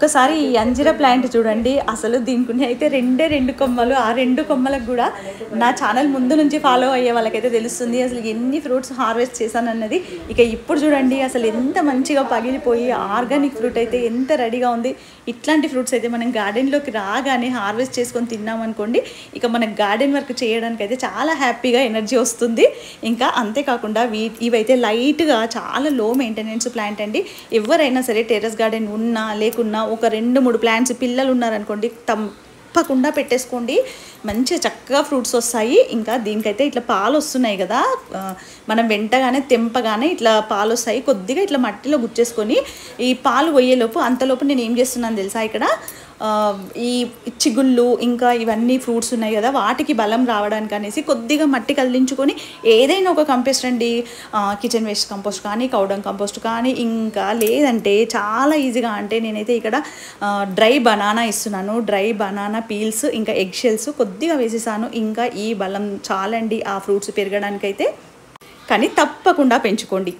ఒక్కసారి ఈ అంజీరా ప్లాంట్ చూడండి. అసలు దీనికి అయితే రెండు కొమ్మలు. ఆ రెండు కొమ్మలకు కూడా నా ఛానల్ ముందు నుంచి ఫాలో అయ్యే వాళ్ళకైతే తెలుస్తుంది అసలు ఎన్ని ఫ్రూట్స్ హార్వెస్ట్ చేశానన్నది. ఇక ఇప్పుడు చూడండి అసలు ఎంత మంచిగా పగిలిపోయి ఆర్గానిక్ ఫ్రూట్ అయితే ఎంత రెడీగా ఉంది. ఇట్లాంటి ఫ్రూట్స్ అయితే మనం గార్డెన్లోకి రాగానే హార్వెస్ట్ చేసుకొని తిన్నామనుకోండి, ఇక మనకు గార్డెన్ వర్క్ చేయడానికి అయితే చాలా హ్యాపీగా ఎనర్జీ వస్తుంది. ఇంకా అంతేకాకుండా ఇవైతే లైట్గా చాలా లో మెయింటెనెన్స్ ప్లాంట్ అండి. ఎవరైనా సరే టెర్రస్ గార్డెన్ ఉన్నా లేకున్నా ఒక 2-3 ప్లాంట్స్ పిల్లలు ఉన్నారనుకోండి తప్పకుండా పెట్టేసుకోండి. మంచిగా చక్కగా ఫ్రూట్స్ వస్తాయి. ఇంకా దీనికైతే ఇట్లా పాలు వస్తున్నాయి కదా, మనం వెంటగానే తెంపగానే ఇట్లా పాలు వస్తాయి. కొద్దిగా ఇట్లా మట్టిలో గుచ్చేసుకొని ఈ పాలు పోయేలోపు అంతలోపు నేను ఏం చేస్తున్నాను తెలుసా, ఇక్కడ ఈ చిగుళ్ళు ఇంకా ఇవన్నీ ఫ్రూట్స్ ఉన్నాయి కదా వాటికి బలం రావడానికి అనేసి కొద్దిగా మట్టి కదిలించుకొని ఏదైనా ఒక కంపోస్ట్ అండి, కిచెన్ వేస్ట్ కంపోస్ట్ కానీ కౌడంగ్ కంపోస్ట్ కానీ, ఇంకా లేదంటే చాలా ఈజీగా అంటే నేనైతే ఇక్కడ డ్రై బనానా ఇస్తున్నాను. డ్రై బనానా పీల్స్ ఇంకా ఎగ్ షెల్స్ కొద్దిగా వేసేసాను. ఇంకా ఈ బలం చాలండి ఆ ఫ్రూట్స్ పెరగడానికైతే. కానీ తప్పకుండా పెంచుకోండి.